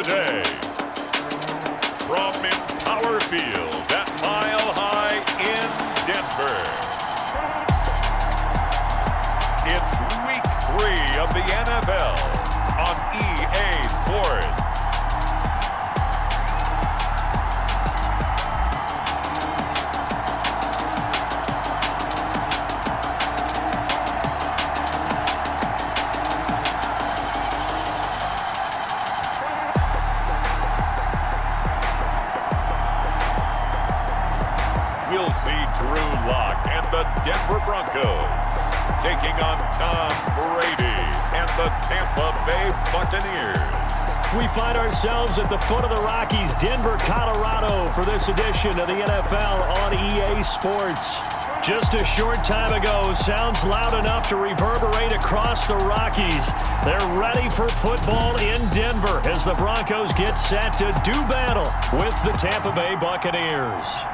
today. From Empower Field at Mile High in Denver. It's Week 3 of the NFL on EA Sports. We'll see Drew Lock and the Denver Broncos taking on Tom Brady and the Tampa Bay Buccaneers. We find ourselves at the foot of the Rockies, Denver, Colorado, for this edition of the NFL on EA Sports. Just a short time ago, sounds loud enough to reverberate across the Rockies. They're ready for football in Denver as the Broncos get set to do battle with the Tampa Bay Buccaneers.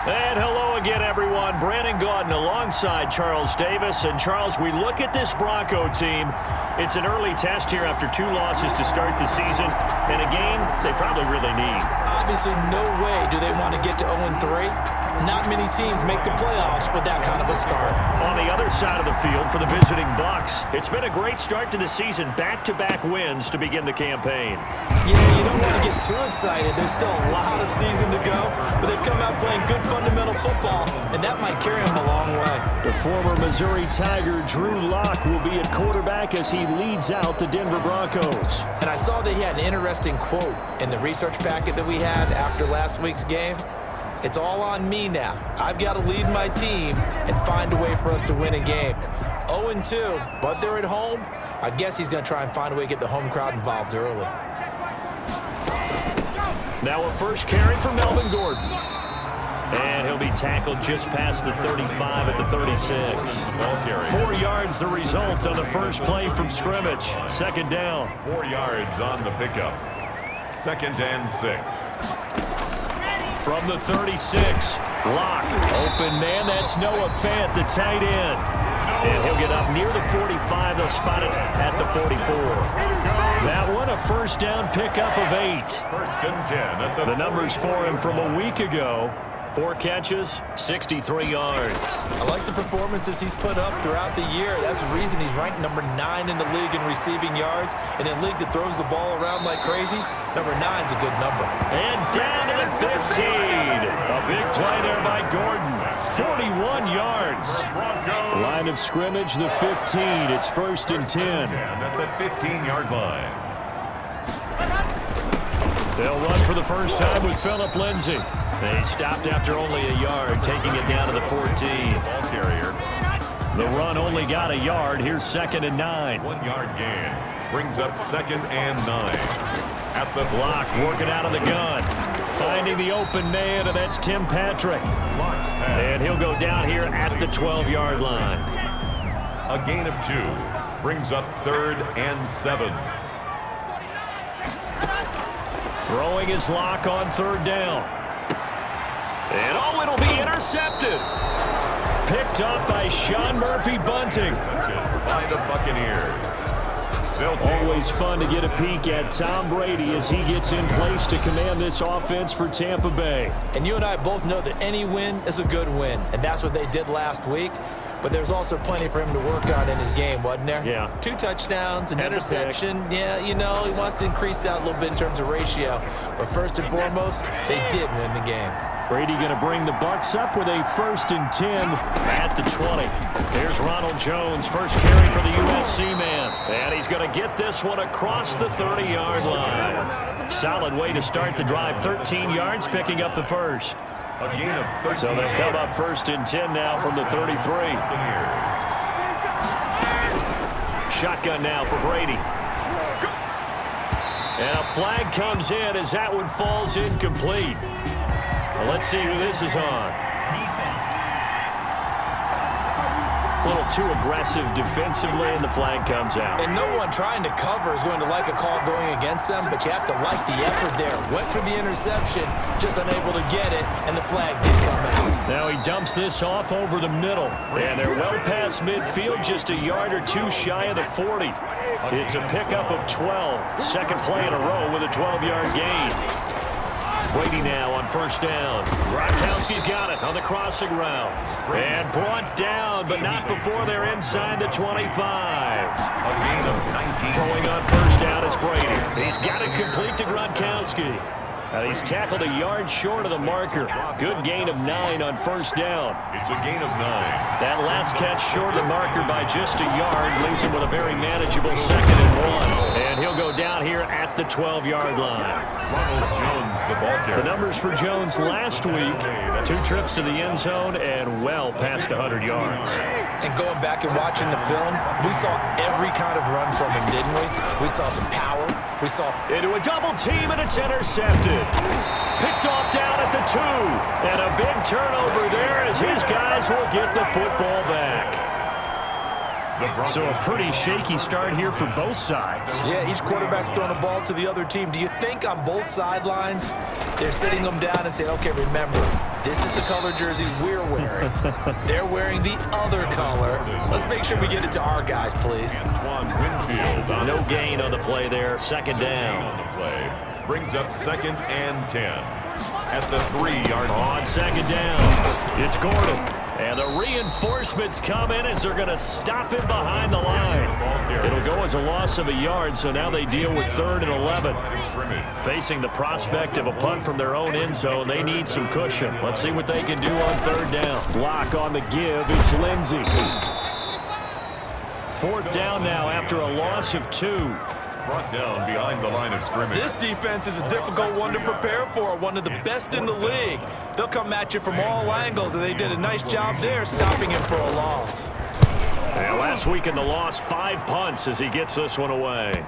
And hello again, everyone. Brandon Gaudin alongside Charles Davis. And Charles, we look at this Bronco team. It's an early test here after 2 losses to start the season, and a game they probably really need. Obviously, no way do they want to get to 0-3. Not many teams make the playoffs with that kind of a start. On the other side of the field for the visiting Bucs, it's been a great start to the season. Back-to-back wins to begin the campaign. Yeah, you don't want to get too excited. There's still a lot of season to go, but they've come out playing good fundamental football, and that might carry them a long way. The former Missouri Tiger Drew Lock will be at quarterback as he leads out the Denver Broncos. And I saw that he had an interesting quote in the research packet that we had after last week's game. It's all on me now. I've got to lead my team and find a way for us to win a game. 0-2, but they're at home. I guess he's going to try and find a way to get the home crowd involved early. Now a first carry for Melvin Gordon. And he'll be tackled just past the 35 at the 36. 4 yards the result on the first play from scrimmage. Second down. 4 yards on the pickup. 2nd and 6. From the 36, Lock. Open man, that's Noah Fant, the tight end. And he'll get up near the 45. They'll spot it at the 44. That one, a first down pickup of 8. 1st and 10 at the numbers for him from a week ago. 4 catches, 63 yards. I like the performances he's put up throughout the year. That's the reason he's ranked number 9 in the league in receiving yards. And in a league that throws the ball around like crazy, number 9's a good number. And down to the 15. A big play there by Gordon. 41 yards. Line of scrimmage, the 15. It's 1st and 10. At the 15-yard line. They'll run for the first time with Phillip Lindsay. They stopped after only a yard, taking it down to the 14. Ball carrier. The run only got a yard. Here's 2nd and 9. 1 yard gain. Brings up 2nd and 9. At the block, working out of the gun. Finding the open man, and that's Tim Patrick. And he'll go down here at the 12-yard line. A gain of 2. Brings up 3rd and 7. Throwing his Lock on 3rd down. And oh, it'll be intercepted. Picked up by Sean Murphy Bunting. By the Buccaneers. Always fun to get a peek at Tom Brady as he gets in place to command this offense for Tampa Bay. And you and I both know that any win is a good win, and that's what they did last week. But there's also plenty for him to work on in his game, wasn't there? Yeah. 2 touchdowns, an interception. Yeah, you know, he wants to increase that a little bit in terms of ratio. But first and foremost, they did win the game. Brady going to bring the Bucs up with a 1st and 10 at the 20. Here's Ronald Jones, first carry for the USC man. And he's going to get this one across the 30-yard line. Solid way to start the drive. 13 yards, picking up the first. A gain of 13. So they come up 1st and 10 now from the 33. Shotgun now for Brady. And a flag comes in as that one falls incomplete. Well, let's see who this is on. A little too aggressive defensively, and the flag comes out. And no one trying to cover is going to like a call going against them, but you have to like the effort there. Went for the interception, just unable to get it, and the flag did come out. Now he dumps this off over the middle, and they're well past midfield, just a yard or two shy of the 40. It's a pickup of 12. Second play in a row with a 12-yard gain. Brady now on first down. Gronkowski's got it on the crossing route. And brought down, but not before they're inside the 25. A gain of 19. Throwing on first down is Brady. He's got it complete to Gronkowski. Now he's tackled a yard short of the marker. Good gain of 9 on first down. It's a gain of 9. That last catch short of the marker by just a yard leaves him with a very manageable 2nd and 1. And he'll go down here at the 12-yard line. Ronald Jones, the ball carrier. The numbers for Jones last week, 2 trips to the end zone and well past 100 yards. And going back and watching the film, we saw every kind of run from him, didn't we? We saw some power. We saw into a double team, and it's intercepted. Picked off down at the 2. And a big turnover there as his guys will get the football back. So a pretty shaky start here for both sides. Yeah, each quarterback's throwing the ball to the other team. Do you think on both sidelines they're sitting them down and saying, okay, remember, this is the color jersey we're wearing. They're wearing the other color. Let's make sure we get it to our guys, please. No gain on the play there. Second down. On the play. Brings up 2nd and 10. At the 3-yard line. On second down, it's Gordon. And the reinforcements come in as they're going to stop him behind the line. It'll go as a loss of a yard, so now they deal with 3rd and 11. Facing the prospect of a punt from their own end zone, they need some cushion. Let's see what they can do on 3rd down. Block on the give, it's Lindsey. 4th down now after a loss of 2. Brought down behind the line of scrimmage. This defense is a difficult one to prepare for, one of the best in the league. They'll come at you from all angles, and they did a nice job there stopping him for a loss. And last week in the loss, 5 punts as he gets this one away.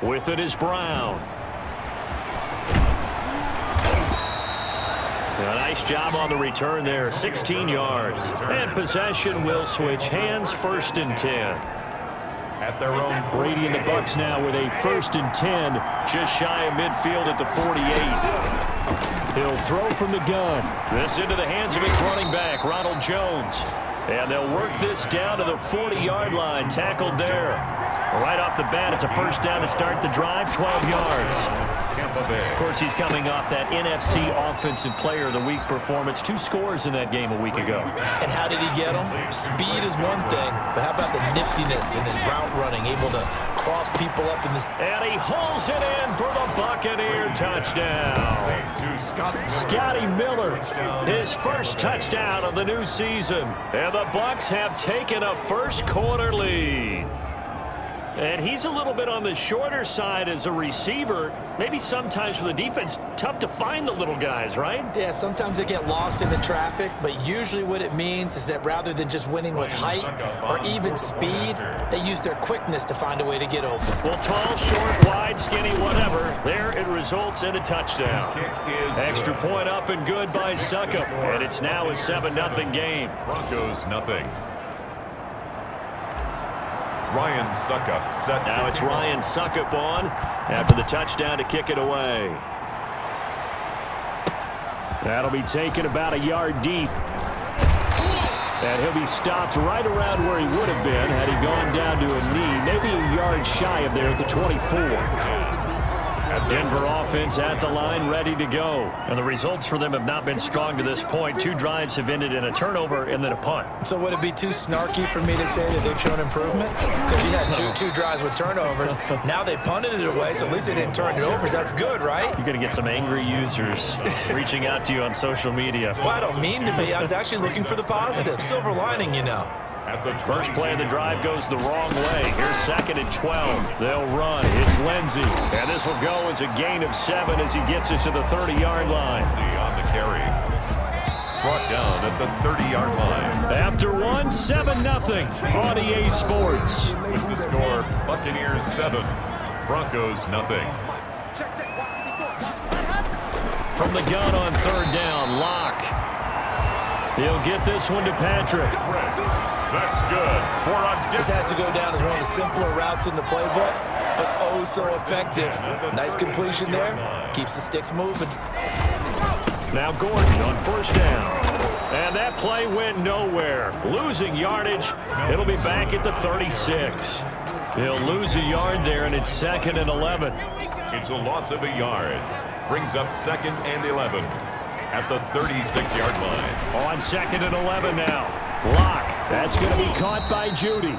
With it is Brown. A nice job on the return there, 16 yards. And possession will switch hands, 1st and 10. At their own Brady and the Bucs now with a 1st and 10, just shy of midfield at the 48. He'll throw from the gun. This into the hands of his running back, Ronald Jones. And they'll work this down to the 40-yard line, tackled there. Right off the bat, it's a 1st down to start the drive, 12 yards. Of course, he's coming off that NFC Offensive Player of the Week performance. 2 scores in that game a week ago. And how did he get them? Speed is one thing, but how about the niftiness in his route running, able to cross people up in this. And he hauls it in for the Buccaneer touchdown. Scotty Miller, his first touchdown of the new season. And the Bucs have taken a first-quarter lead. And he's a little bit on the shorter side as a receiver. Maybe sometimes for the defense, tough to find the little guys, right? Yeah, sometimes they get lost in the traffic, but usually what it means is that rather than just winning with height or even speed, they use their quickness to find a way to get open. Well, tall, short, wide, skinny, whatever, there it results in a touchdown. Extra point up and good by Suckup, and it's now a 7-0 game. Broncos nothing. Ryan Suckup set. Now it's Ryan Suckup on after the touchdown to kick it away. That'll be taken about a yard deep. And he'll be stopped right around where he would have been had he gone down to a knee, maybe a yard shy of there at the 24. Denver offense at the line, ready to go. And the results for them have not been strong to this point. 2 drives have ended in a turnover and then a punt. So would it be too snarky for me to say that they've shown improvement? Because you had two drives with turnovers. Now they punted it away, so at least they didn't turn it over. So that's good, right? You're going to get some angry users reaching out to you on social media. Well, I don't mean to be. I was actually looking for the positive. Silver lining, you know. At the first play of the drive goes the wrong way. Here's 2nd and 12. They'll run. It's Lindsey. And this will go as a gain of 7 as he gets it to the 30-yard line. On the carry. Brought down at the 30-yard line. After 1, 7-0 on EA Sports. With the score, Buccaneers 7, Broncos nothing. From the gun on 3rd down, Locke. He'll get this one to Patrick. That's good. This has to go down as one of the simpler routes in the playbook, but oh so effective. Nice completion there. Keeps the sticks moving. Now Gordon on first down. And that play went nowhere. Losing yardage. It'll be back at the 36. He'll lose a yard there, and it's 2nd and 11. It's a loss of a yard. Brings up 2nd and 11 at the 36-yard line. On 2nd and 11 now. Lock. That's going to be caught by Judy.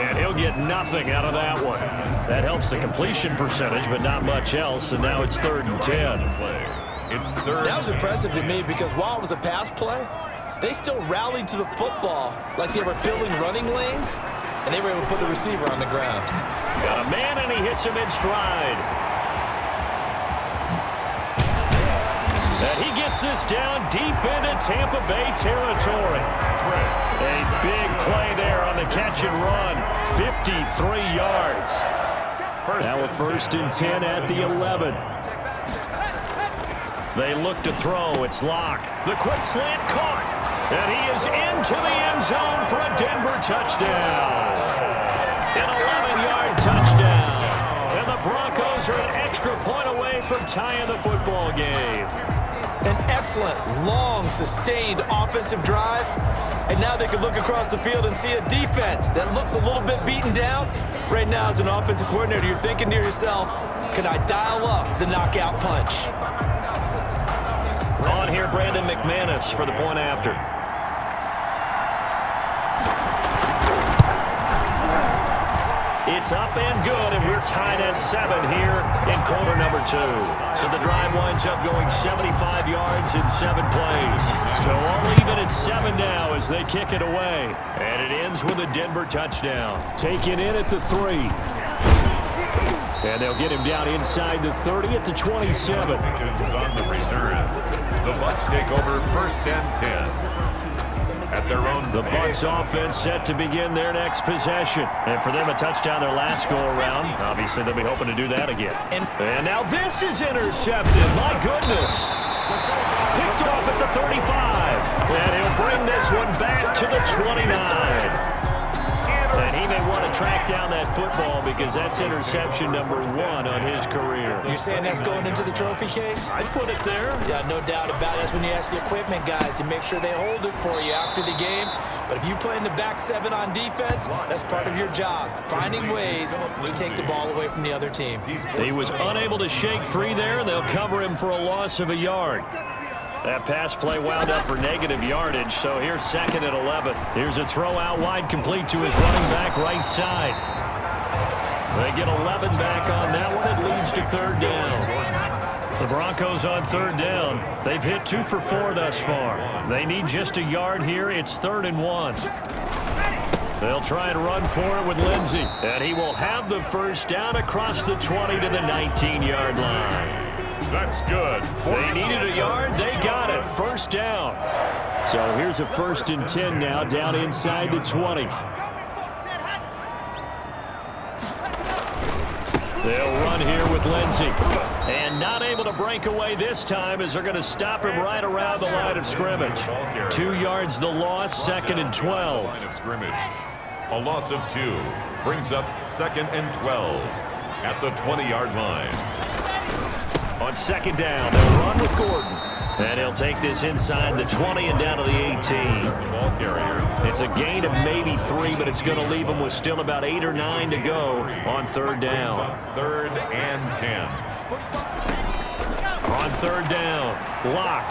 And he'll get nothing out of that one. That helps the completion percentage, but not much else. And now it's 3rd and 10. It's 3rd. That was impressive to me because while it was a pass play, they still rallied to the football like they were filling running lanes, and they were able to put the receiver on the ground. Got a man, and he hits him in stride. And he gets this down deep into Tampa Bay territory. A big play there on the catch and run. 53 yards. Now a 1st and 10 at the 11. They look to throw. It's Lock. The quick slant caught. And he is into the end zone for a Denver touchdown. An 11-yard touchdown. And the Broncos are an extra point away from tying the football game. An excellent, long, sustained offensive drive. And now they can look across the field and see a defense that looks a little bit beaten down. Right now, as an offensive coordinator, you're thinking to yourself, can I dial up the knockout punch? On here, Brandon McManus for the point after. It's up and good, and we're tied at 7 here in quarter number 2. So the drive winds up going 75 yards in 7 plays. So all even at 7 now as they kick it away. And it ends with a Denver touchdown. Taken in at the 3. And they'll get him down inside the 30 at the 27. On the return. The Bucs take over 1st and 10. At their own the Bucs offense set to begin their next possession. And for them, a touchdown their last go-around. Obviously, they'll be hoping to do that again. And now this is intercepted. My goodness. Picked off at the 35. And he'll bring this one back to the 29. And he may want to track down that football because that's interception number 1 on his career. You're saying that's going into the trophy case? I'd put it there. Yeah, no doubt about it. That's when you ask the equipment guys to make sure they hold it for you after the game. But if you play in the back 7 on defense, that's part of your job, finding ways to take the ball away from the other team. He was unable to shake free there, and they'll cover him for a loss of a yard. That pass play wound up for negative yardage, so here's 2nd and 11. Here's a throw out wide complete to his running back right side. They get 11 back on that one. It leads to 3rd down. The Broncos on 3rd down. They've hit 2 for 4 thus far. They need just a yard here. It's 3rd and 1. They'll try and run for it with Lindsey. And he will have the 1st down across the 20 to the 19-yard line. That's good. They needed a yard. They got it. 1st down. So here's a 1st and 10 now down inside the 20. They'll run here with Lindsey. And not able to break away this time as they're going to stop him right around the line of scrimmage. 2 yards the loss, 2nd and 12. A loss of 2 brings up 2nd and 12 at the 20-yard line. On 2nd down, they'll run with Gordon. And he'll take this inside the 20 and down to the 18. It's a gain of maybe 3, but it's going to leave them with still about 8 or 9 to go on 3rd down. 3rd and 10. On 3rd down, Lock.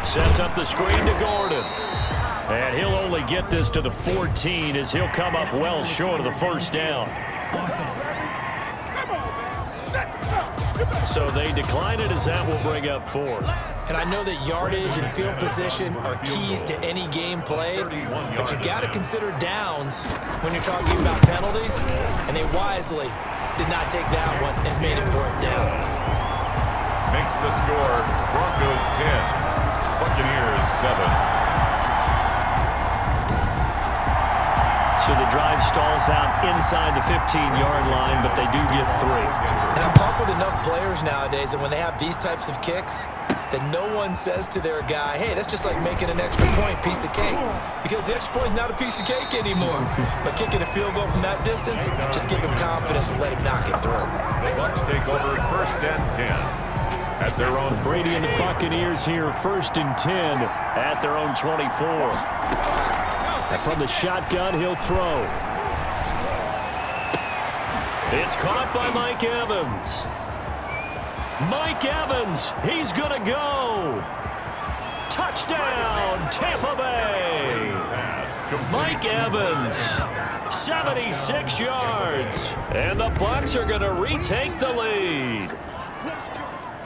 Sets up the screen to Gordon. And he'll only get this to the 14 as he'll come up well short of the 1st down. So they decline it as that will bring up 4th. And I know that yardage and field position are keys to any game played, but you got to consider downs when you're talking about penalties, and they wisely did not take that one and made it 4th down. Makes the score Broncos 10, Buccaneers 7. So the drive stalls out inside the 15-yard line, but they do get 3. And I've talked with enough players nowadays, and when they have these types of kicks, that no one says to their guy, hey, that's just like making an extra point, piece of cake. Because the extra point is not a piece of cake anymore. But kicking a field goal from that distance, just give him confidence and let him knock it through. The Bucs take over 1st and 10 at their own. Brady and the Buccaneers here, 1st and 10 at their own 24. And from the shotgun, he'll throw. It's caught by Mike Evans. Mike Evans, he's going to go. Touchdown, Tampa Bay. Mike Evans, 76 yards. And the Bucs are going to retake the lead.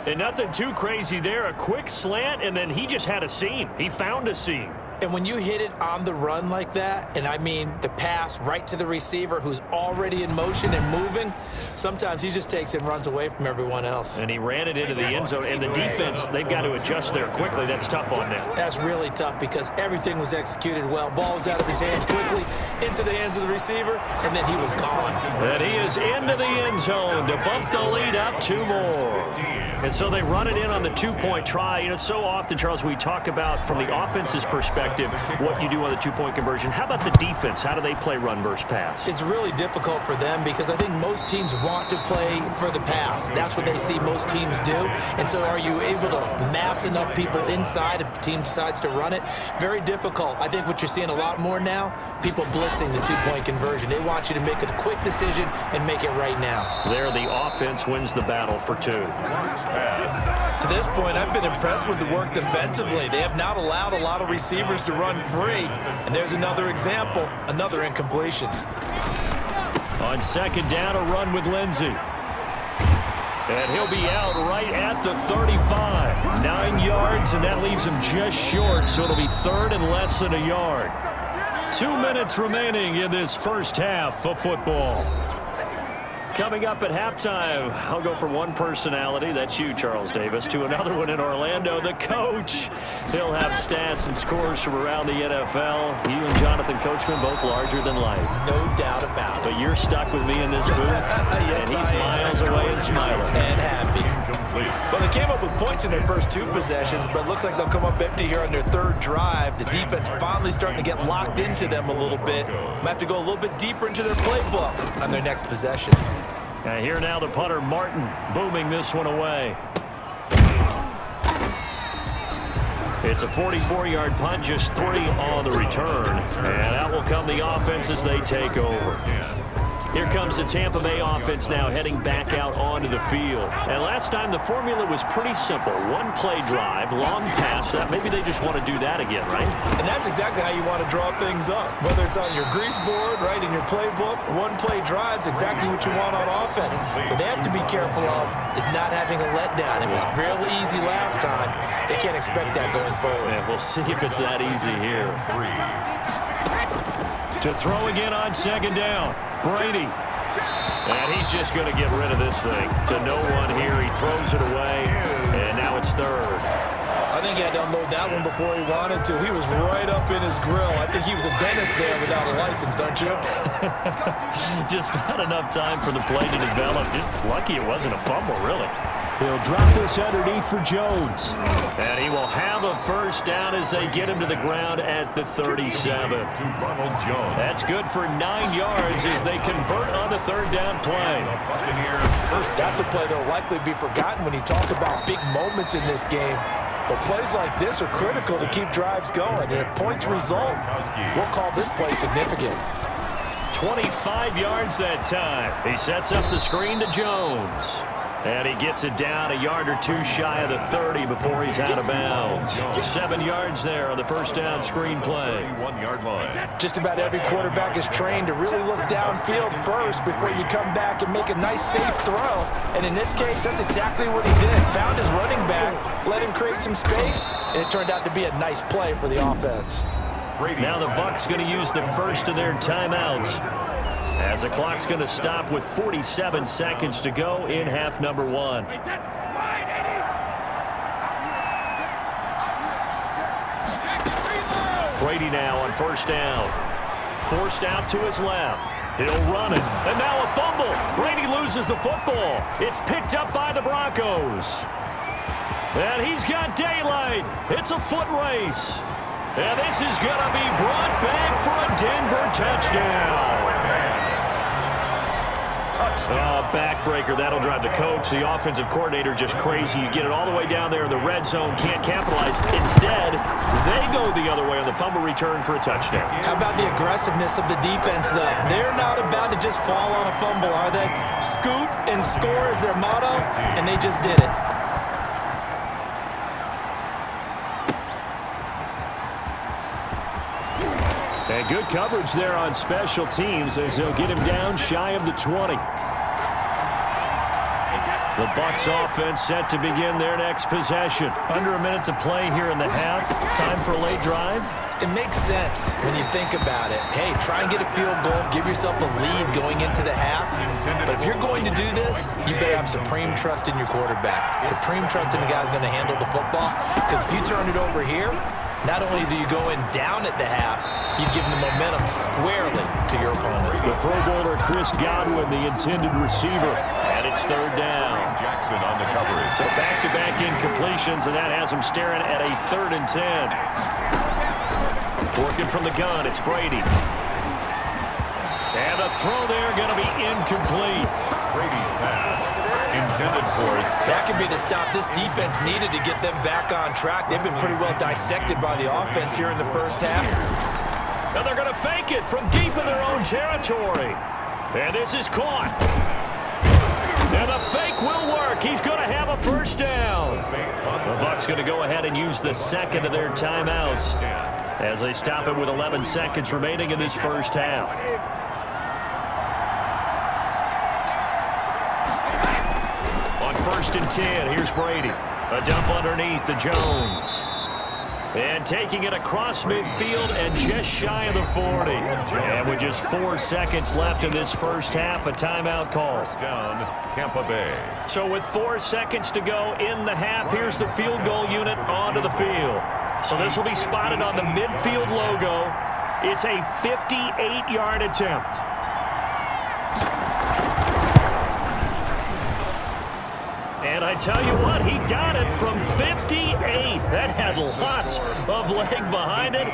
And nothing too crazy there. A quick slant, and then he just had a seam. He found a seam. And when you hit it on the run like that, and I mean the pass right to the receiver who's already in motion and moving, sometimes he just takes it and runs away from everyone else. And he ran it into the end zone, and the defense, they've got to adjust there quickly. That's tough on them. That's really tough because everything was executed well. Ball was out of his hands quickly, into the hands of the receiver, and then he was gone. And he is into the end zone to bump the lead up 2 more. And so they run it in on the 2-point try. You know, so often, Charles, we talk about from the offense's perspective what you do on the 2-point conversion. How about the defense? How do they play run versus pass? It's really difficult for them because I think most teams want to play for the pass. That's what they see most teams do. And so are you able to mass enough people inside if the team decides to run it? Very difficult. I think what you're seeing a lot more now, people blitzing the 2-point conversion. They want you to make a quick decision and make it right now. There, the offense wins the battle for 2. To this point, I've been impressed with the work defensively. They have not allowed a lot of receivers to run free. And there's another example, another incompletion. On 2nd down, a run with Lindsey. And he'll be out right at the 35. 9 yards, and that leaves him just short, so it'll be 3rd and less than a yard. 2 minutes remaining in this first half of football. Coming up at halftime, I'll go from one personality, that's you, Charles Davis, to another one in Orlando, the coach. He'll have stats and scores from around the NFL. You and Jonathan Coachman, both larger than life. No doubt about it. But you're stuck with me in this booth, yes, and he's miles away and smiling. And happy. Well, they came up with points in their first 2 possessions, but it looks like they'll come up empty here on their 3rd drive. The defense finally starting to get locked into them a little bit. Might have to go a little bit deeper into their playbook on their next possession. And here now the punter, Martin, booming this one away. It's a 44-yard punt, just 3 on the return. And out will come the offense as they take over. Here comes the Tampa Bay offense now heading back out onto the field. And last time the formula was pretty simple. 1-play drive, long pass. Maybe they just want to do that again, right? And that's exactly how you want to draw things up. Whether it's on your grease board, right, in your playbook, 1-play drive's exactly what you want on offense. What they have to be careful of is not having a letdown. It was real easy last time. They can't expect that going forward. And we'll see if it's that easy here. To throw again on 2nd down. Brady. And he's just going to get rid of this thing. To no one here. He throws it away. And now it's 3rd. I think he had to unload that one before he wanted to. He was right up in his grill. I think he was a dentist there without a license, don't you? Just not enough time for the play to develop. Just lucky it wasn't a fumble, really. He'll drop this underneath for Jones. And he will have a 1st down as they get him to the ground at the 37. That's good for 9 yards as they convert on the 3rd down play. That's a play that will likely be forgotten when you talk about big moments in this game. But plays like this are critical to keep drives going. And if points result, we'll call this play significant. 25 yards that time. He sets up the screen to Jones. And he gets it down a yard or 2 shy of the 30 before he's out of bounds. 7 yards there on the 1st down screen play. 1-yard line. Just about every quarterback is trained to really look downfield first before you come back and make a nice, safe throw. And in this case, that's exactly what he did. Found his running back, let him create some space, and it turned out to be a nice play for the offense. Now the Bucs going to use the first of their timeouts, as the clock's going to stop with 47 seconds to go in half number 1. Brady now on 1st down. forced out to his left. He'll run it. And now a fumble. Brady loses the football. It's picked up by the Broncos. And he's got daylight. It's a foot race. And this is going to be brought back for a Denver touchdown. Backbreaker. That'll drive the coach, the offensive coordinator, just crazy. You get it all the way down there in the red zone, can't capitalize. Instead, they go the other way on the fumble return for a touchdown. How about the aggressiveness of the defense, though? They're not about to just fall on a fumble, are they? Scoop and score is their motto, and they just did it. And good coverage there on special teams as they'll get him down shy of the 20. The Bucs offense set to begin their next possession. Under a minute to play here in the half. Time for a late drive. It makes sense when you think about it. Hey, try and get a field goal. Give yourself a lead going into the half. But if you're going to do this, you better have supreme trust in your quarterback. Supreme trust in the guy who's going to handle the football. Because if you turn it over here, not only do you go in down at the half, you've given the momentum squarely to your opponent. The Pro Bowler Chris Godwin, the intended receiver. And it's third down. Jackson on the coverage. So back-to-back incompletions, and that has him staring at a 3rd and 10. Working from the gun, it's Brady. And the throw there going to be incomplete. Brady's pass intended for us. That could be the stop this defense needed to get them back on track. They've been pretty well dissected by the offense here in the first half. Now they're going to fake it from deep in their own territory. And this is caught. And the fake will work. He's going to have a first down. The Bucs going to go ahead and use the second of their timeouts as they stop it with 11 seconds remaining in this first half. On 1st and 10, here's Brady. A dump underneath to Jones. And taking it across midfield and just shy of the 40. And with just 4 seconds left in this first half, a timeout call. First down, Tampa Bay. So with 4 seconds to go in the half, here's the field goal unit onto the field. So this will be spotted on the midfield logo. It's a 58-yard attempt. And I tell you what, he got it from 58. That had lots of leg behind it.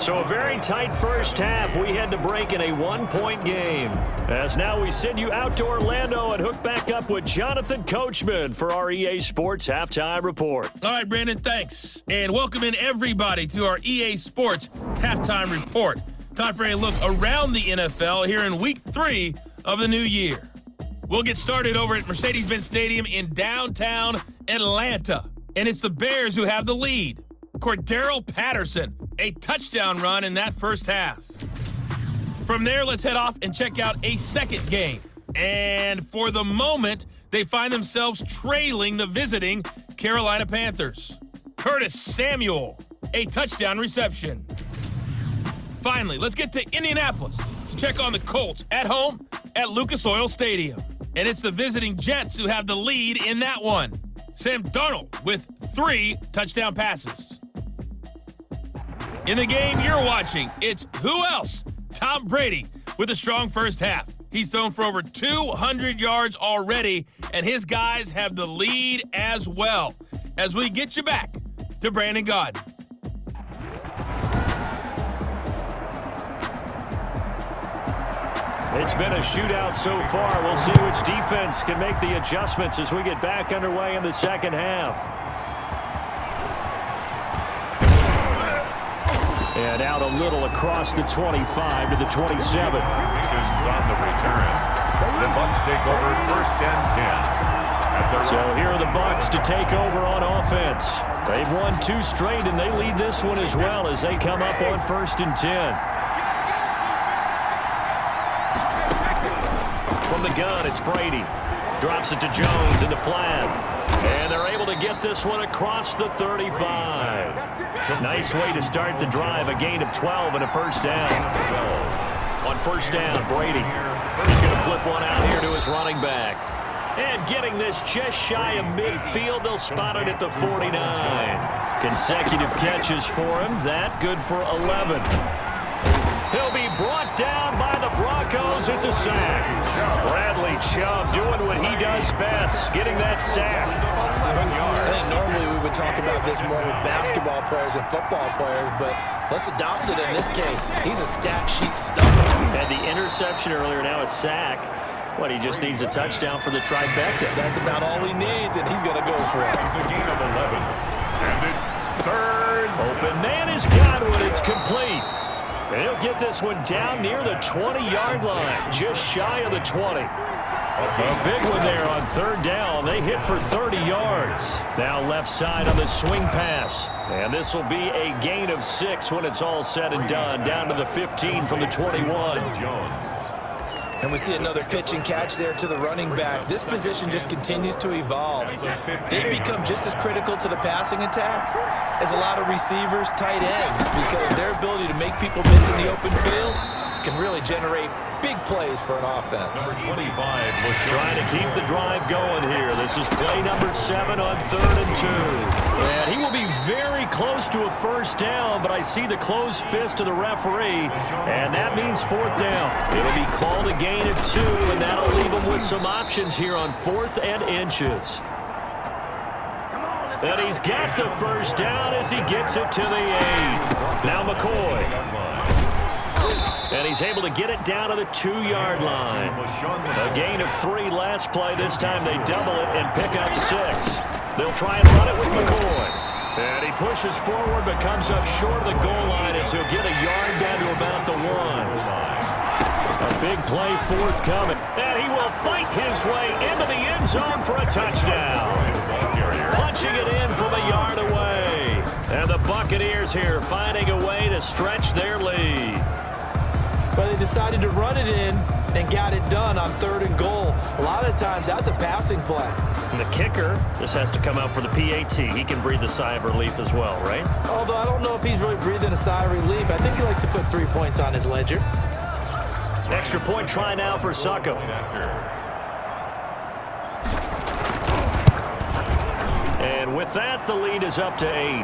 So a very tight first half. We had to break in a 1-point game. As now we send you out to Orlando and hook back up with Jonathan Coachman for our EA Sports Halftime Report. All right, Brandon, thanks. And welcome in everybody to our EA Sports Halftime Report. Time for a look around the NFL here in Week 3 of the new year. We'll get started over at Mercedes-Benz Stadium in downtown Atlanta. And it's the Bears who have the lead. Cordero Patterson, a touchdown run in that first half. From there, let's head off and check out a second game. And for the moment, they find themselves trailing the visiting Carolina Panthers. Curtis Samuel, a touchdown reception. Finally, let's get to Indianapolis to check on the Colts at home at Lucas Oil Stadium. And it's the visiting Jets who have the lead in that one. Sam Darnold with 3 touchdown passes. In the game you're watching, it's who else? Tom Brady with a strong first half. He's thrown for over 200 yards already, and his guys have the lead as well. As we get you back to Brandon Gaudin. It's been a shootout so far. We'll see which defense can make the adjustments as we get back underway in the second half. And out a little across the 25 to the 27. Is on the return. The Bucs take over 1st and 10. So here are the Bucs to take over on offense. They've won 2 straight, and they lead this one as well as they come up on 1st and 10. From the gun, it's Brady. Drops it to Jones in the flat. And they're able to get this one across the 35. Nice way to start the drive. A gain of 12 and a first down. On 1st down, Brady. He's going to flip one out here to his running back. And getting this just shy of midfield, they'll spot it at the 49. Consecutive catches for him. That good for 11. He'll be brought It's a sack. Bradley Chubb doing what he does best, getting that sack. I think normally we would talk about this more with basketball players and football players, but let's adopt it in this case. He's a stat sheet stuffer. Had the interception earlier, now a sack. What, he just needs a touchdown for the trifecta. That's about all he needs, and he's going to go for it. It's a gain of 11. And it's third. Open man has got one. It's complete. And he'll get this one down near the 20-yard line, just shy of the 20. A big one there on third down. They hit for 30 yards. Now left side on the swing pass. And this will be a gain of 6 when it's all said and done, down to the 15 from the 21. And we see another pitch and catch there to the running back. This position just continues to evolve. They become just as critical to the passing attack as a lot of receivers, tight ends, because their ability to make people miss in the open field can really generate big plays for an offense. Number 25, Trying to keep the drive going here. This is play number 7 on 3rd and 2. And he will be very close to a first down, but I see the closed fist of the referee, and that means 4th down. It'll be called a gain of 2, and that'll leave him with some options here on 4th and inches. And he's got the first down as he gets it to the 8. Now McCoy. And he's able to get it down to the 2-yard line. A gain of 3 last play. This time they double it and pick up 6. They'll try and run it with McCoy. And he pushes forward but comes up short of the goal line as he'll get a yard down to about the 1. A big play forthcoming. And he will fight his way into the end zone for a touchdown. Punching it in from a yard away. And the Buccaneers here finding a way to stretch their lead. But they decided to run it in and got it done on 3rd and goal. A lot of times that's a passing play. And the kicker just has to come out for the PAT. He can breathe a sigh of relief as well, right? Although I don't know if he's really breathing a sigh of relief. I think he likes to put 3 points on his ledger. Extra point try now for Succop. And with that, the lead is up to 8.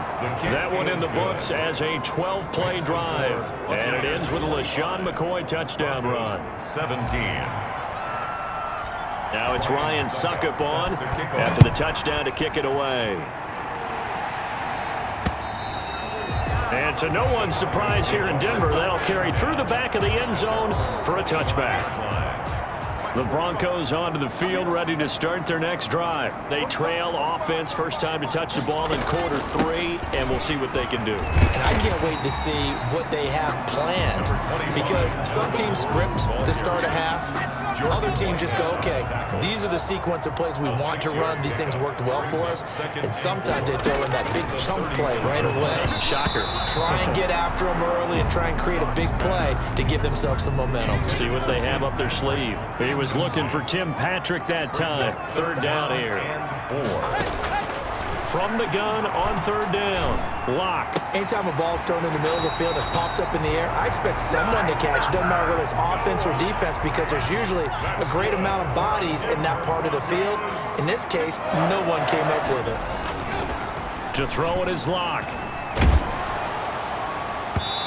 That one in the books as a 12-play drive. And it ends with a LaShawn McCoy touchdown run. 17. Now it's Ryan Succop on after the touchdown to kick it away. And to no one's surprise here in Denver, that'll carry through the back of the end zone for a touchback. The Broncos onto the field, ready to start their next drive. They trail offense, first time to touch the ball in quarter 3, and we'll see what they can do. And I can't wait to see what they have planned, because some teams script to start a half. Other teams just go, okay, these are the sequence of plays we want to run. These things worked well for us. And sometimes they throw in that big chunk play right away. Shocker. Try and get after them early and try and create a big play to give themselves some momentum. See what they have up their sleeve. He was looking for Tim Patrick that time. 3rd down here. 4. From the gun on 3rd down. Lock. Anytime a ball's thrown in the middle of the field and it's popped up in the air, I expect someone to catch. Doesn't matter whether it's offense or defense, because there's usually a great amount of bodies in that part of the field. In this case, no one came up with it. To throw it is Lock.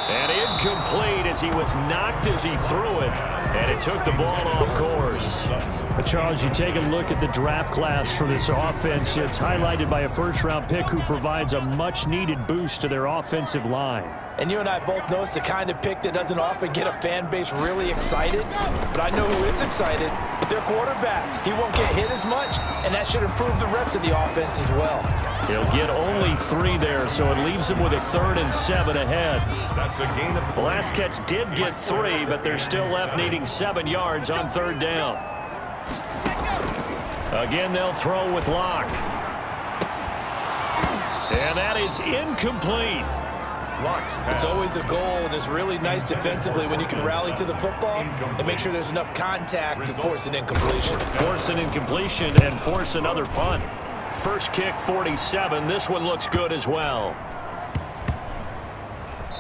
And incomplete as he was knocked as he threw it. And it took the ball off course. But Charles, you take a look at the draft class for this offense. It's highlighted by a first-round pick who provides a much-needed boost to their offensive line. And you and I both know it's the kind of pick that doesn't often get a fan base really excited. But I know who is excited. Their quarterback. He won't get hit as much, and that should improve the rest of the offense as well. He'll get only 3 there, so it leaves him with a 3rd and 7 ahead. That's a gain of... The last catch did get 3, but they're still left needing 7 yards on 3rd down. Again, they'll throw with Lock. And that is incomplete. It's always a goal, and it's really nice defensively when you can rally to the football and make sure there's enough contact to force an incompletion. Force an incompletion and force another punt. First kick, 47. This one looks good as well.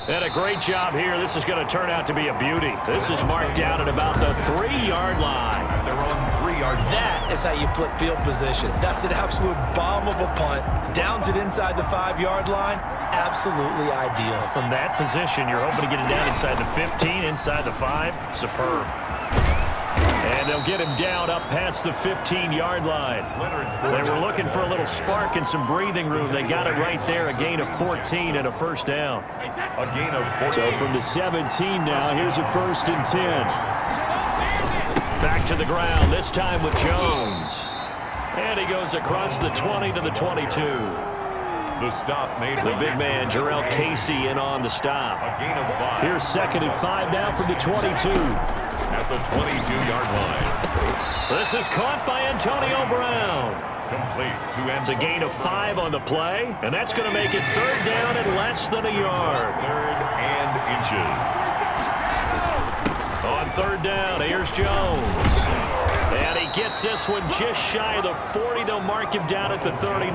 And a great job here. This is going to turn out to be a beauty. This is marked down at about the 3-yard line. They're on 3 yards. That is how you flip field position. That's an absolute bomb of a punt. Downs it inside the 5-yard line. Absolutely ideal. From that position, you're hoping to get it down inside the 15, inside the 5. Superb. And they'll get him down up past the 15-yard line. They were looking for a little spark and some breathing room. They got it right there, a gain of 14 and a first down. A gain of 14. So from the 17 now, here's a 1st and 10. Back to the ground, this time with Jones. And he goes across the 20 to the 22. The stop made. The big man, Jarrell Casey, in on the stop. A gain of 5. Here's 2nd and 5 now from the 22. At the 22-yard line. This is caught by Antonio Brown. Complete to Antonio. It's a gain of 5 on the play, and that's going to make it 3rd down and less than a yard. 3rd and inches. On 3rd down, here's Jones. And he gets this one just shy of the 40. They'll mark him down at the 39.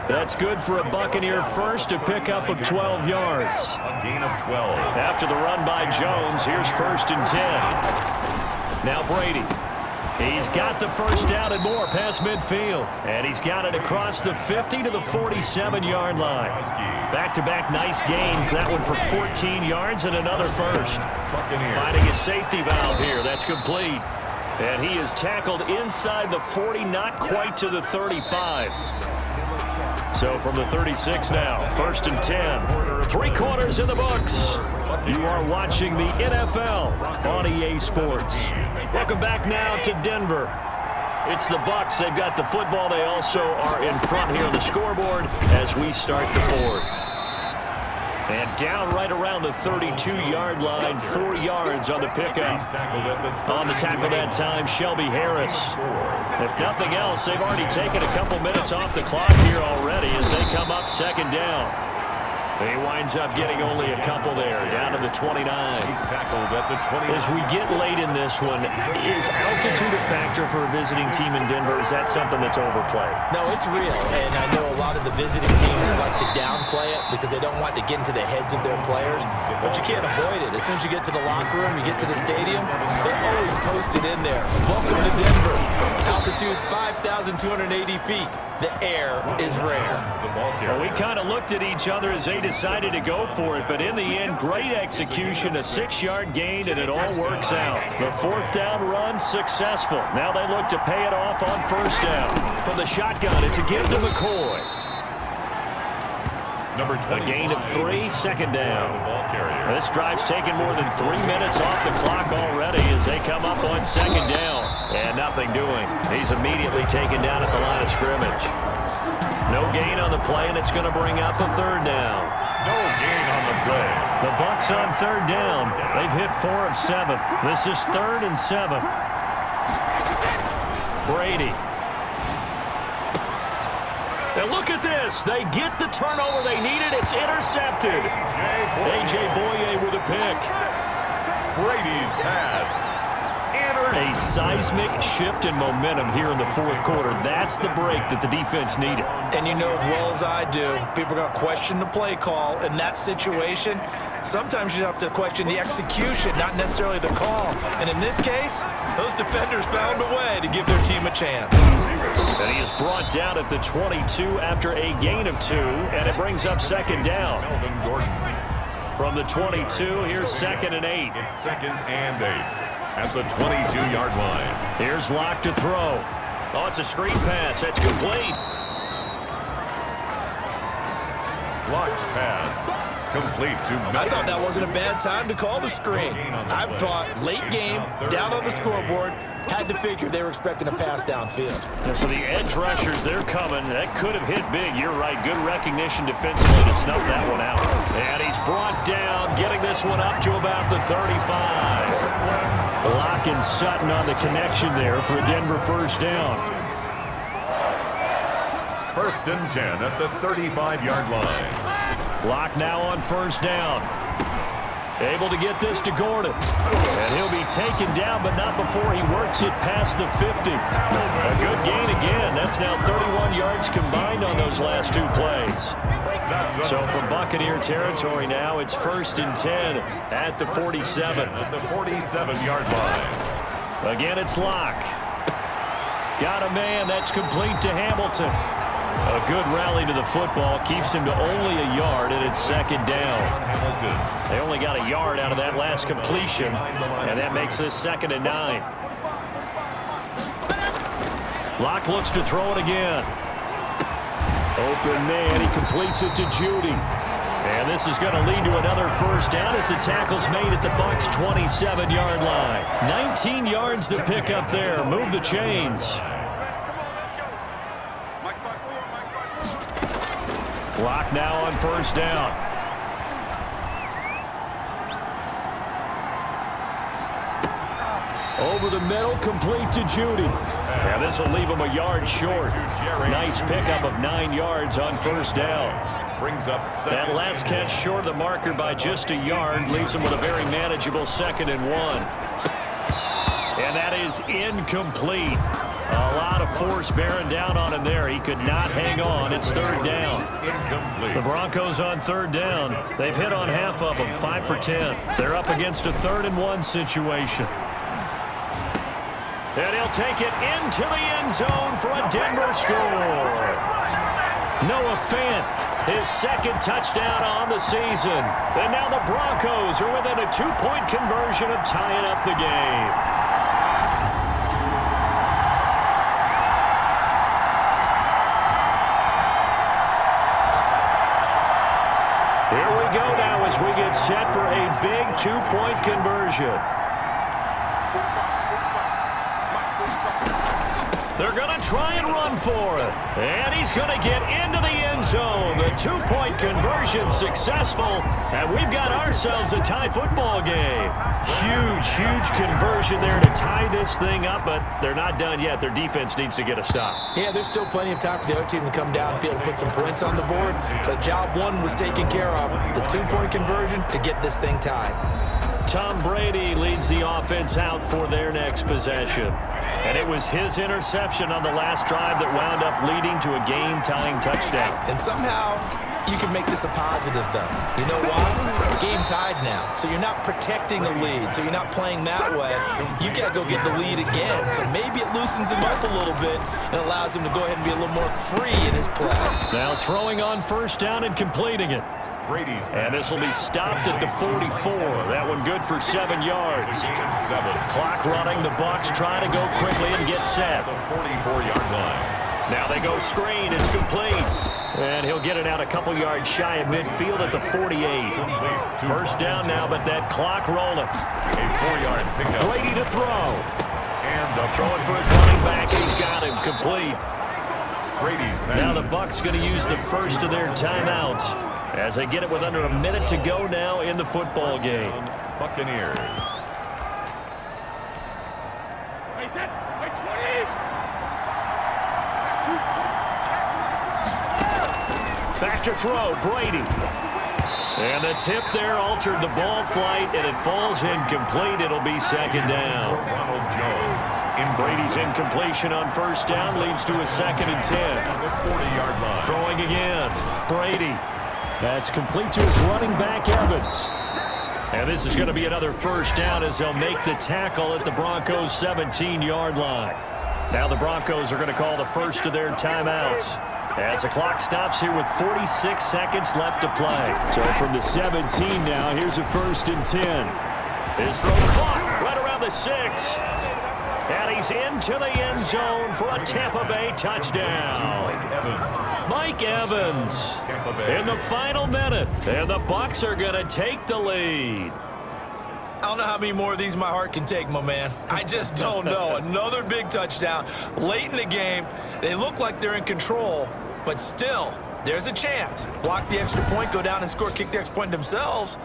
That's good for a Buccaneer first, a pickup of 12 yards. A gain of 12. After the run by Jones, here's 1st and 10. Now Brady. He's got the first down and more past midfield. And he's got it across the 50 to the 47-yard line. Back-to-back nice gains. That one for 14 yards and another first. Finding a safety valve here. That's complete. And he is tackled inside the 40, not quite to the 35. So from the 36 now, 1st and 10. 3 quarters in the books. You are watching the NFL on EA Sports. Welcome back now to Denver. It's the Bucs. They've got the football. They also are in front here on the scoreboard as we start the 4th. And down right around the 32-yard line, 4 yards on the pickup. On the tackle that time, Shelby Harris. If nothing else, they've already taken a couple minutes off the clock here already as they come up 2nd down. He winds up getting only a couple there, down to the 29. As we get late in this one, is altitude a factor for a visiting team in Denver? Is that something that's overplayed? No, it's real, and I know a lot of the visiting teams like to downplay it because they don't want to get into the heads of their players, but you can't avoid it. As soon as you get to the locker room, you get to the stadium, they always post it in there. Welcome to Denver. Altitude 5,280 feet. The air is rare. Well, we kind of looked at each other as they decided to go for it, but in the end, great execution, a 6-yard gain, and it all works out. The 4th down run successful. Now they look to pay it off on 1st down. From the shotgun, it's a give to McCoy. A gain of 3, 2nd down. This drive's taken more than 3 minutes off the clock already as they come up on 2nd down. And nothing doing. He's immediately taken down at the line of scrimmage. No gain on the play, and it's going to bring up a 3rd down. No gain on the play. The Bucs on 3rd down. They've hit 4 of 7. This is 3rd and 7. Brady. And look at this. They get the turnover they needed. It's intercepted. A.J. Boye with a pick. Brady's pass. A seismic shift in momentum here in the 4th quarter. That's the break that the defense needed. And you know as well as I do, people are going to question the play call. In that situation, sometimes you have to question the execution, not necessarily the call. And in this case, those defenders found a way to give their team a chance. And he is brought down at the 22 after a gain of 2, and it brings up 2nd down. Melvin Gordon. From the 22, here's 2nd and 8. It's 2nd and 8. At the 22-yard line. Here's Locke to throw. Oh, it's a screen pass. That's complete. Locke's pass. Complete to I thought that wasn't a bad time to call the screen. I thought late game, down on the scoreboard, had to figure they were expecting a pass downfield. And so the edge rushers, they're coming. That could have hit big. You're right. Good recognition defensively to snuff that one out. And he's brought down, getting this one up to about the 35. Locke and Sutton on the connection there for a Denver 1st down. 1st and 10 at the 35-yard line. Locke now on 1st down. Able to get this to Gordon. And he'll be taken down, but not before he works it past the 50. A good gain again. That's now 31 yards combined on those last 2 plays. So from Buccaneer territory now, it's 1st and 10 at the 47. At the 47-yard line. Again, it's Locke. Got a man. That's complete to Hamilton. A good rally to the football. Keeps him to only a yard, and it's 2nd down. They only got a yard out of that last completion, and that makes this 2nd and 9. Locke looks to throw it again. Open man, he completes it to Judy. And this is going to lead to another first down as the tackle's made at the Bucs' 27-yard line. 19 yards to pick up there. Move the chains. Locke now on first down. Over the middle, complete to Judy. And this will leave him a yard short. Nice pickup of 9 yards on first down. Brings up that last catch short of the marker by just a yard leaves him with a very manageable 2nd and 1. And that is incomplete. A lot of force bearing down on him there. He could not hang on. It's 3rd down. The Broncos on 3rd down. They've hit on half of them, 5 for 10. They're up against a 3rd and 1 situation. And he'll take it into the end zone for a Denver score. Noah Fant, his 2nd touchdown on the season. And now the Broncos are within a 2-point conversion of tying up the game. Here we go now as we get set for a big 2-point conversion. They're going to try and run for it. And he's going to get into the end zone. The 2-point conversion successful. And we've got ourselves a tie football game. Huge conversion there to tie this thing up. But they're not done yet. Their defense needs to get a stop. Yeah, there's still plenty of time for the other team to come down and field and put some points on the board. But job 1 was taken care of. The 2-point conversion to get this thing tied. Tom Brady leads the offense out for their next possession. And it was his interception on the last drive that wound up leading to a game-tying touchdown. And somehow you can make this a positive, though. You know why? Game tied now. So you're not protecting a lead. So you're not playing that way. You got to go get the lead again. So maybe it loosens him up a little bit and allows him to go ahead and be a little more free in his play. Now throwing on first down and completing it. And this will be stopped at the 44. That one good for 7 yards. Clock running. The Bucs try to go quickly and get set. The 44-yard line. Now they go screen. It's complete. And he'll get it out a couple yards shy of midfield at the 48. First down now, but that clock rolling. A 4-yard pickup. Brady to throw. And throwing for his running back. He's got him complete. Brady's now the Bucs going to use the first of their timeouts as they get it with under a minute to go now in the football game. Buccaneers. Back to throw, Brady. And the tip there altered the ball flight, and it falls incomplete. It'll be 2nd down. Ronald Jones. Brady's incompletion on first down leads to a 2nd and 10. The 40-yard line. Throwing again. Brady. That's complete to his running back, Evans. And this is going to be another first down as they'll make the tackle at the Broncos' 17-yard line. Now the Broncos are going to call the first of their timeouts as the clock stops here with 46 seconds left to play. So from the 17 now, here's a 1st and 10. His throw caught right around the 6. And he's into the end zone for a Tampa Bay touchdown. Mike Evans in the final minute. And the Bucs are going to take the lead. I don't know how many more of these my heart can take, my man. I just don't know. Another big touchdown late in the game. They look like they're in control, but still, there's a chance. Block the extra point, go down and score, kick the extra point themselves.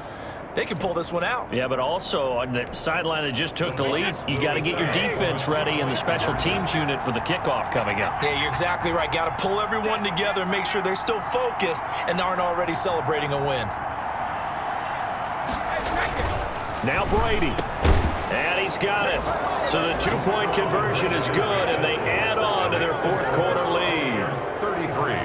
They can pull this one out. Yeah, but also on the sideline that just took the lead, you got to get your defense ready and the special teams unit for the kickoff coming up. Yeah, you're exactly right. Got to pull everyone together and make sure they're still focused and aren't already celebrating a win. Now Brady. And he's got it. So the 2-point conversion is good, and they add on to their 4th quarter lead. 33.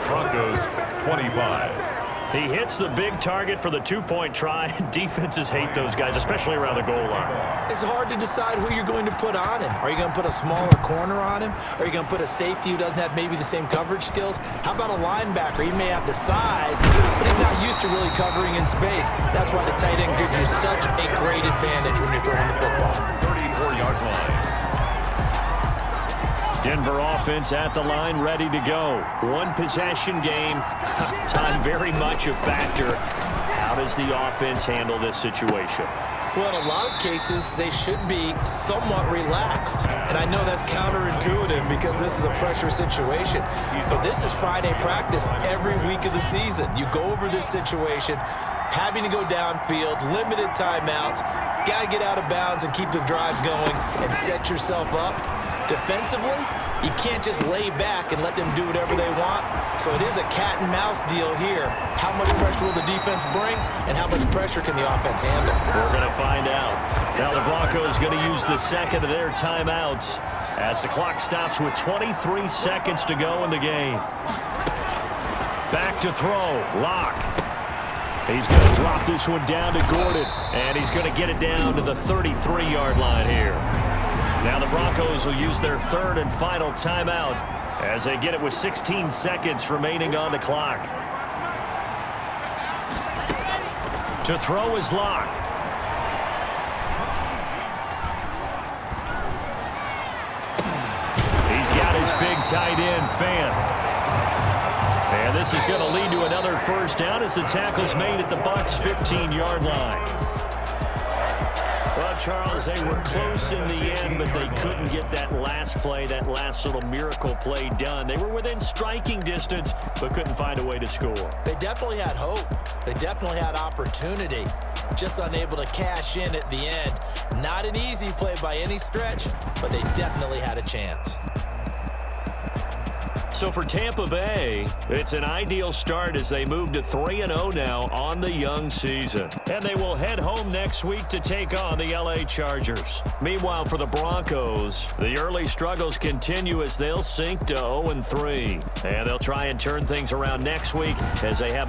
Broncos 25. He hits the big target for the 2-point try. Defenses hate those guys, especially around the goal line. It's hard to decide who you're going to put on him. Are you going to put a smaller corner on him? Are you going to put a safety who doesn't have maybe the same coverage skills? How about a linebacker? He may have the size, but he's not used to really covering in space. That's why the tight end gives you such a great advantage when you're throwing the football. 34-yard line. Denver offense at the line, ready to go. One possession game. Time very much a factor. How does the offense handle this situation? Well, in a lot of cases, they should be somewhat relaxed. And I know that's counterintuitive because this is a pressure situation. But this is Friday practice every week of the season. You go over this situation, having to go downfield, limited timeouts, got to get out of bounds and keep the drive going and set yourself up. Defensively, you can't just lay back and let them do whatever they want. So it is a cat and mouse deal here. How much pressure will the defense bring, and how much pressure can the offense handle? We're going to find out. Now the Broncos going to use the second of their timeouts as the clock stops with 23 seconds to go in the game. Back to throw. Lock. He's going to drop this one down to Gordon, and he's going to get it down to the 33-yard line here. Now the Broncos will use their third and final timeout as they get it with 16 seconds remaining on the clock. To throw is Lock. He's got his big tight end, Fan. And this is going to lead to another first down as the tackle's made at the Bucs' 15-yard line. Well, Charles, they were close in the end, but they couldn't get that last play, that last little miracle play done. They were within striking distance, but couldn't find a way to score. They definitely had hope. They definitely had opportunity. Just unable to cash in at the end. Not an easy play by any stretch, but they definitely had a chance. So for Tampa Bay, it's an ideal start as they move to 3-0 now on the young season. And they will head home next week to take on the LA Chargers. Meanwhile, for the Broncos, the early struggles continue as they'll sink to 0-3. And they'll try and turn things around next week as they have a